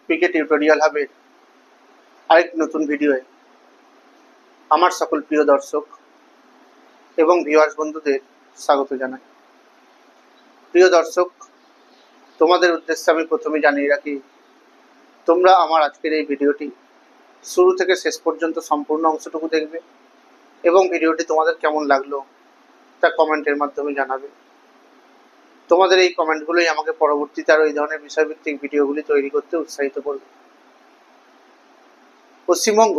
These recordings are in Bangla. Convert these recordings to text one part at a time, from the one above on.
পিকে টিউটোরিয়াল হাবের আরেক নতুন ভিডিওয়ে আমার সকল প্রিয় দর্শক এবং ভিউয়ার্স বন্ধুদের স্বাগত জানাই। প্রিয় দর্শক, তোমাদের উদ্দেশ্যে আমি প্রথমে জানিয়ে রাখি, তোমরা আমার আজকের এই ভিডিওটি শুরু থেকে শেষ পর্যন্ত সম্পূর্ণ অংশটুকু দেখবে এবং ভিডিওটি তোমাদের কেমন লাগলো তা কমেন্টের মাধ্যমে জানাবে। তোমাদের এই কমেন্টগুলোই আমাকে পরবর্তীতে আরও এই ধরনের বিষয়ভিত্তিক ভিডিওগুলি তৈরি করতে উৎসাহিত করবে। পশ্চিমবঙ্গ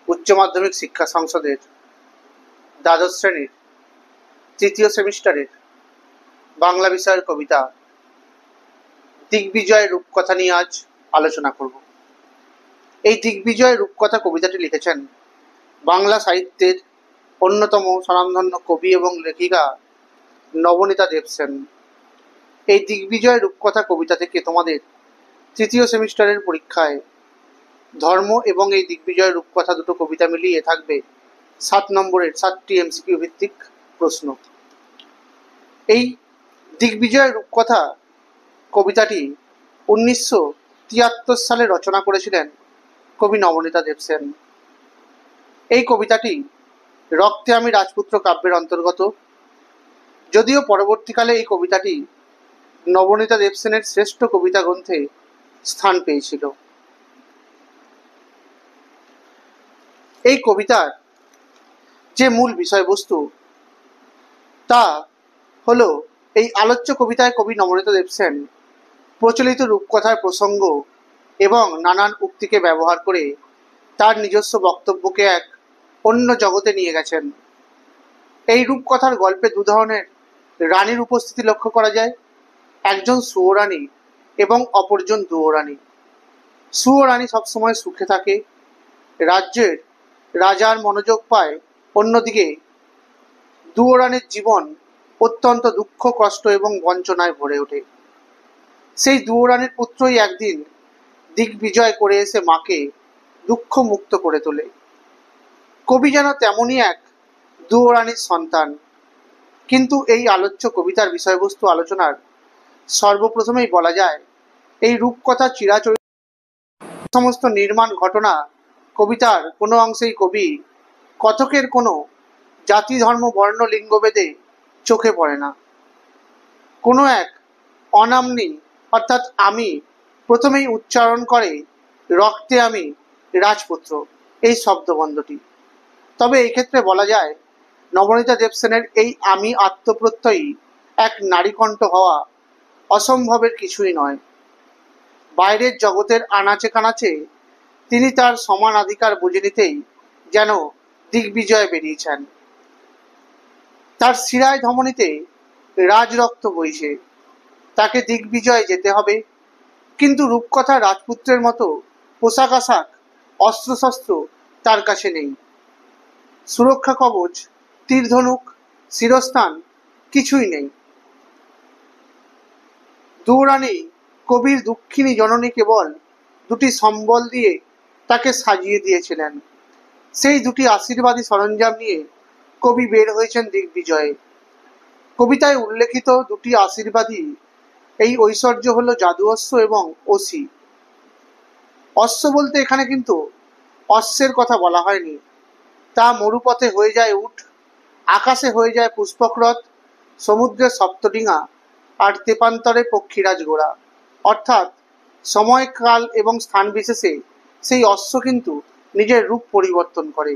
উচ্চ মাধ্যমিক শিক্ষা সংসদের দ্বাদশ শ্রেণীর তৃতীয় সেমিস্টারের বাংলা বিষয়ের কবিতা দিগ্বিজয় রূপকথা নিয়ে আজ আলোচনা করব। এই দিগ্বিজয় রূপকথা কবিতাটি লিখেছেন বাংলা সাহিত্যের অন্যতম স্বনামধন্য কবি এবং লেখিকা নবনীতা দেবসেন। এই দিগ্বিজয় রূপকথা কবিতা থেকে তোমাদের তৃতীয় সেমিস্টারের পরীক্ষায় ধর্ম এবং এই দিগ্বিজয় রূপকথা দুটো কবিতা মিলিয়ে থাকবে 7 নম্বরের 7টি এমসিকিউ ভিত্তিক প্রশ্ন। এই দিগ্বিজয় রূপকথা কবিতাটি 1973 সালে রচনা করেছিলেন কবি নবনীতা দেবসেন। এই কবিতাটি রক্তে আমি রাজপুত্র কাব্যের অন্তর্গত, যদিও পরবর্তীকালে এই কবিতাটি নবনীতা দেবসেনের শ্রেষ্ঠ কবিতা গ্রন্থে স্থান পেয়েছিল। এই কবিতার যে মূল বিষয়বস্তু তা হলো, এই আলোচ্য কবিতায় কবি নবনীতা দেবসেন প্রচলিত রূপকথার প্রসঙ্গ এবং নানান উক্তিকে ব্যবহার করে তার নিজস্ব বক্তব্যকে এক অন্য জগতে নিয়ে গেছেন। এই রূপকথার গল্পে দু ধরনের রানীর উপস্থিতি লক্ষ্য করা যায়, একজন সুয়োরানী এবং অপরজন দুয়োরানী। সুয়োরানী সবসময় সুখে থাকে, রাজ্যের রাজার মনোযোগ পায়। অন্যদিকে দুয়োরানীর জীবন অত্যন্ত দুঃখ, কষ্ট এবং বঞ্চনায় ভরে ওঠে। সেই দুয়োরানীর পুত্রই একদিন দিগ্বিজয় করে এসে মাকে দুঃখ মুক্ত করে তোলে। কবি যেন তেমনই এক দুয়োরানীর সন্তান। কিন্তু এই আলোচ্য কবিতার বিষয়বস্তু আলোচনার সর্বপ্রথমেই বলা যায়, এই রূপকথা চিরাচরিত সমস্ত নির্মাণ ঘটনা কবিতার কোনো অংশেই কবি কথকের কোনো জাতি, ধর্ম, বর্ণ, লিঙ্গভেদে চোখে পড়ে না। কোনো এক অনামনি অর্থাৎ আমি প্রথমেই উচ্চারণ করে রক্তে আমি রাজপুত্র এই শব্দবন্ধটি। তবে এই ক্ষেত্রে বলা যায়, নবনীতা দেবসেনের এই আমি আত্মপ্রত্যয়ী এক নারীকণ্ঠ হওয়া অসম্ভবের কিছুই নয়। বাইরের জগতের আনাচে কানাচে তিনি তার সমানাধিকার বুঝে নিতেই যেন দিগ্বিজয় বেরিয়েছেন। তার শিরায় ধমনীতে রাজরক্ত বইছে, তাকে দিগ্বিজয় যেতে হবে। কিন্তু রূপকথা রাজপুত্রের মতো পোশাক আশাক, অস্ত্রশস্ত্র তার কাছে নেই। সুরক্ষা কবচ, তীর ধনুক, শিরস্থান কিছুই নেই। দুয়োরানী কবির দুঃখিনী জননী কেবল দুটি সম্বল দিয়ে তাকে সাজিয়ে দিয়েছিলেন। সেই দুটি আশীর্বাদী সরঞ্জাম নিয়ে কবি বের হয়েছেন দিগ্বিজয়ে। কবিতায় উল্লেখিত দুটি আশীর্বাদী এই ঐশ্বর্য হলো জাদু অশ্ব এবং অসি। অশ্ব বলতে এখানে কিন্তু অশ্বের কথা বলা হয়নি। তা মরুপথে হয়ে যায় উট, আকাশে হয়ে যায় পুষ্পকরথ, সমুদ্রের সপ্তডিঙা আর তেপান্তরে পক্ষীরাজ ঘোড়া। অর্থাৎ সময়, কাল এবং স্থান বিশেষে সেই অশ্ব কিন্তু নিজের রূপ পরিবর্তন করে।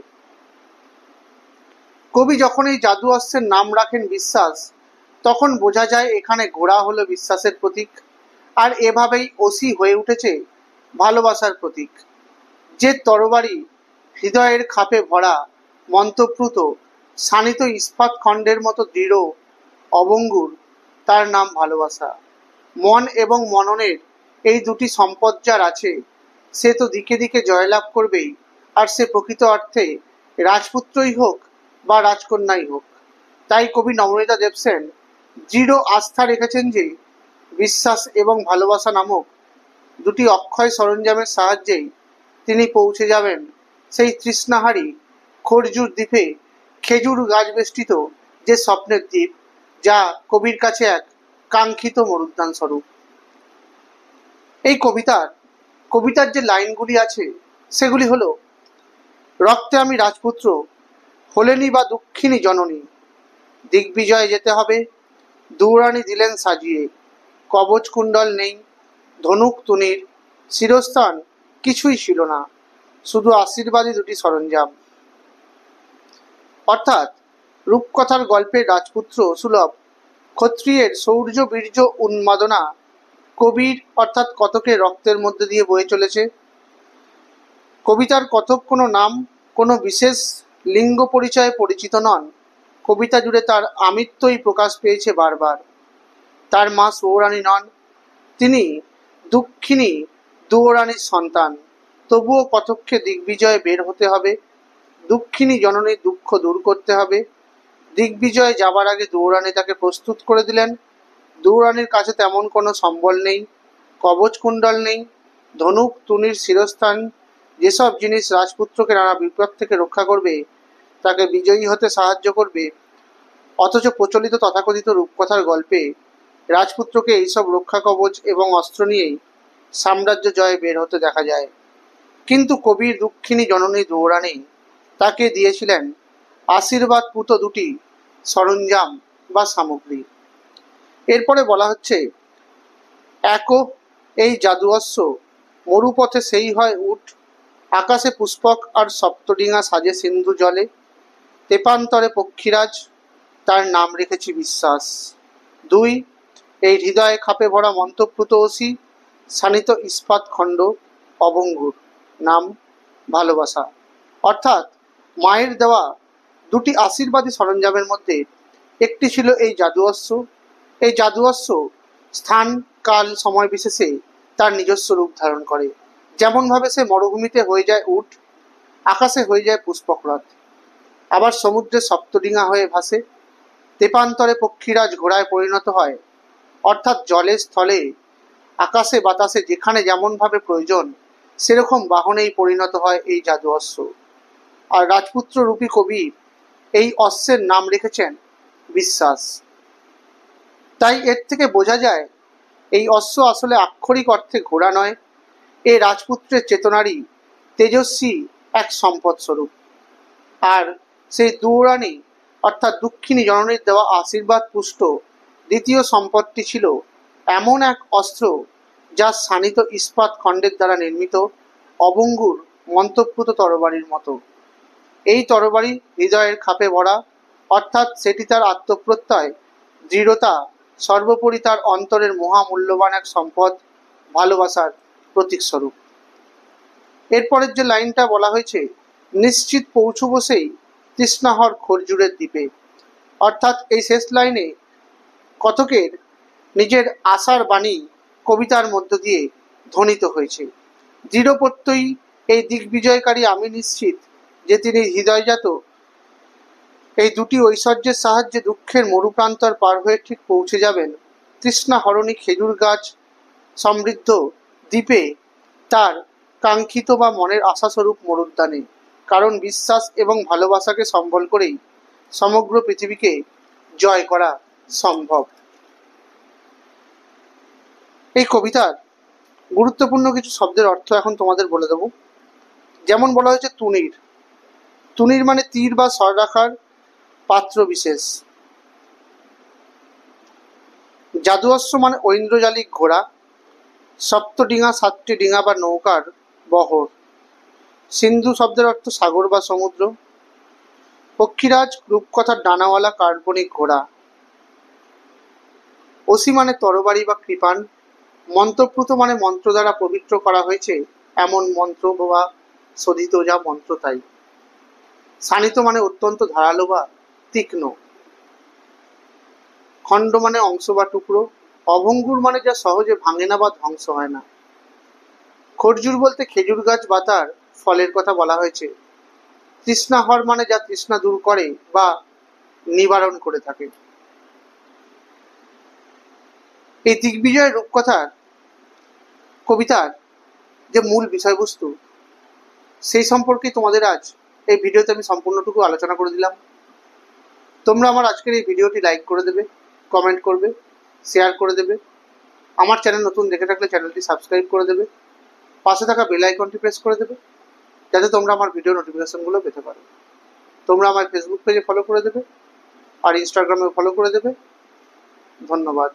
কবি যখন এই জাদু অশ্বের নাম রাখেন বিশ্বাস, তখন বোঝা যায় এখানে ঘোড়া হলো বিশ্বাসের প্রতীক, আর এভাবেই অসি হয়ে উঠেছে ভালোবাসার প্রতীক। যে তরবারি হৃদয়ের খাপে ভরা, মন্ত্রপ্লুত, শানিত ইস্পাত খণ্ডের মতো দৃঢ়, অবঙ্গুর, তার নাম ভালোবাসা। মন এবং মননের এই দুটি সম্পদ যার আছে, সে তো দিকে দিকে জয়লাভ করবেই, আর সে প্রকৃত অর্থে রাজপুত্রই হোক বা রাজকন্যাই হোক। তাই কবি নবনীতা দেবসেন দৃঢ় আস্থা রেখেছেন যে বিশ্বাস এবং ভালোবাসা নামক দুটি অক্ষয় সরঞ্জামের সাহায্যেই তিনি পৌঁছে যাবেন সেই তৃষ্ণাহারী খরজুর দ্বীপে, খেজুর গাছ বেষ্টিত যে স্বপ্নের দ্বীপ, যা কবির কাছে এক কাঙ্ক্ষিত মরুদ্যান স্বরূপ। এই কবিতার যে লাইনগুলি আছে সেগুলি হলো, রক্তে আমি রাজপুত্র, হলেনি বা দুঃখিনী জননী, দিগ্বিজয়ে যেতে হবে, দৌড়ানি দিলেন সাজিয়ে, কবচ কুণ্ডল নেই, ধনুক তুনির, শিরস্থান কিছুই ছিল না, শুধু আশীর্বাদী দুটি সরঞ্জাম। অর্থাৎ রূপকথার গল্পের রাজপুত্র সুলভ ক্ষত্রিয়ের শৌর্য বীর্য উন্মাদনা কবির অর্থাৎ কতকের রক্তের মধ্যে দিয়ে বয়ে চলেছে। কবিতার কতক কোনো নাম, কোনো বিশেষ লিঙ্গ পরিচয়ে পরিচিত নন। কবিতা জুড়ে তার আমিত্বই প্রকাশ পেয়েছে বারবার। তার মা সৌরানী নন, তিনি দুঃখিনী দুয়োরানীর সন্তান। তবুও কতককে দিগ্বিজয়ে বের হতে হবে, দুঃখিনী জননীর দুঃখ দূর করতে হবে। দিগ্বিজয়ে যাবার আগে দুয়োরানী তাকে প্রস্তুত করে দিলেন। দুয়োরানীর কাছে তেমন কোনো সম্বল নেই, কবচ কুণ্ডল নেই, ধনুক তুনির শিরস্থান, যেসব জিনিস রাজপুত্রকে নানা বিপদ থেকে রক্ষা করবে, তাকে বিজয়ী হতে সাহায্য করবে, অথচ প্রচলিত তথাকথিত রূপকথার গল্পে রাজপুত্রকে এইসব রক্ষা কবচ এবং অস্ত্র নিয়েই সাম্রাজ্য জয়ে বের হতে দেখা যায়। কিন্তু কবির দুঃখিনী জননী দুয়োরানী তাকে দিয়েছিলেন আশীর্বাদ পুত দুটি সরঞ্জাম বা সামগ্রী। এরপরে বলা হচ্ছে, একো এই জাদুঅশ্ব, মরুপথে সেই হয় উঠ, আকাশে পুষ্পক আর সপ্তডিঙা সাজে সিন্ধু জলে, তেপান্তরে পক্ষীরাজ, তার নাম রেখেছি বিশ্বাস। 2, এই হৃদয়ে খাপে ভরা মন্ত্রপ্লুত অসি, শানিত ইস্পাত খণ্ড অবঙ্গুর, নাম ভালোবাসা। অর্থাৎ মায়ের দেওয়া দুটি আশীর্বাদী সরঞ্জামের মধ্যে একটি ছিল এই জাদুঅশ্ব। এই জাদুঅশ্ব স্থান কাল সময় বিশেষে তার নিজস্ব রূপ ধারণ করে। যেমনভাবে সে মরুভূমিতে হয়ে যায় উট, আকাশে হয়ে যায় পুষ্পকরথ, আবার সমুদ্রে সপ্তডিঙা হয়ে ভাসে, তেপান্তরে পক্ষীরাজ ঘোড়ায় পরিণত হয়। অর্থাৎ জলে স্থলে আকাশে বাতাসে যেখানে যেমনভাবে প্রয়োজন সেরকম বাহনেই পরিণত হয় এই জাদু অশ্ব। আর রাজপুত্র রূপী কবি এই অশ্বের নাম রেখেছেন বিশ্বাস। তাই এর থেকে বোঝা যায় এই অশ্ব আসলে আক্ষরিক অর্থে ঘোড়া নয়, এ রাজপুত্রের চেতনারই তেজস্বী এক সম্পদ স্বরূপ। আর সেই দুয়োরানী অর্থাৎ দুঃখিনী জননীর দেওয়া আশীর্বাদ পুষ্ট দ্বিতীয় সম্পদটি ছিল এমন এক অস্ত্র যা শানিত ইস্পাত খণ্ডের দ্বারা নির্মিত অবঙ্গুর মন্ত্রপ্লুত তরবারির মতো। এই তরবারি হৃদয়ের খাপে ভরা, অর্থাৎ সেটি তার আত্মপ্রত্যয়, দৃঢ়তা, সর্বোপরি তার অন্তরের মহামূল্যবান এক সম্পদ, ভালোবাসার প্রতীকস্বরূপ। এরপরের যে লাইনটা বলা হয়েছে, নিশ্চিত পৌঁছব সেই তৃষ্ণাহর খরজুরের দ্বীপে। অর্থাৎ এই শেষ লাইনে কতকের নিজের আশার বাণী কবিতার মধ্য দিয়ে ধ্বনিত হয়েছে। দৃঢ় প্রত্যয়ী এই দিগ্বিজয়কারী আমি নিশ্চিত যে তিনি হৃদয়জাত এই দুটি ঐশ্বর্যের সাহায্যে দুঃখের মরুপ্রান্তর পার হয়ে ঠিক পৌঁছে যাবেন তৃষ্ণাহরণী খেজুর গাছ সমৃদ্ধ দ্বীপে, তার কাঙ্ক্ষিত বা মনের আশাস্বরূপ মরুদ্যানে। কারণ বিশ্বাস এবং ভালোবাসাকে সম্বল করেই সমগ্র পৃথিবীকে জয় করা সম্ভব। এই কবিতার গুরুত্বপূর্ণ কিছু শব্দের অর্থ এখন তোমাদের বলে দেব। যেমন বলা হয়েছে তুনির। তুনির মানে তীর বা স্বর রাখার পাত্র বিশেষ। জাদুঅশ্ব মানে ঐন্দ্রজালিক ঘোড়া। সপ্তডিঙা 7টি ডিঙা বা নৌকার বহর। সিন্ধু শব্দের অর্থ সাগর বা সমুদ্র। পক্ষীরাজ রূপকথার ডানাওয়ালা কাল্পনিক ঘোড়া। অসি মানে তরবারি বা কৃপাণ। মন্ত্রপ্লুত মানে মন্ত্র দ্বারা পবিত্র করা হয়েছে এমন মন্ত্র বা শোধিত যা মন্ত্র তাই। শানিত মানে অত্যন্ত ধারালো বা তীক্ষ্ণ। খণ্ড মানে অংশ বা টুকরো। অভঙ্গুর মানে যা সহজে ভাঙে না বা ধ্বংস হয় না। খরজুর বলতে খেজুর গাছ বা তার ফলের কথা বলা হয়েছে। তৃষ্ণাহর মানে যা তৃষ্ণা দূর করে বা নিবারণ করে থাকে। এই দিগ্বিজয় রূপকথার কবিতার যে মূল বিষয়বস্তু সেই সম্পর্কে তোমাদের আজ এই ভিডিওতে আমি সম্পূর্ণটুকু আলোচনা করে দিলাম। তোমরা আমার আজকের এই ভিডিওটি লাইক করে দেবে, কমেন্ট করবে, শেয়ার করে দেবে আমার চ্যানেল নতুন দেখে থাকলে চ্যানেলটি সাবস্ক্রাইব করে দেবে, পাশে থাকা বেল আইকনটি প্রেস করে দেবে, যাতে তোমরা আমার ভিডিও নোটিফিকেশনগুলো পেতে পারো। তোমরা আমার ফেসবুক পেজে ফলো করে দেবে আর ইনস্টাগ্রামে ফলো করে দেবে। ধন্যবাদ।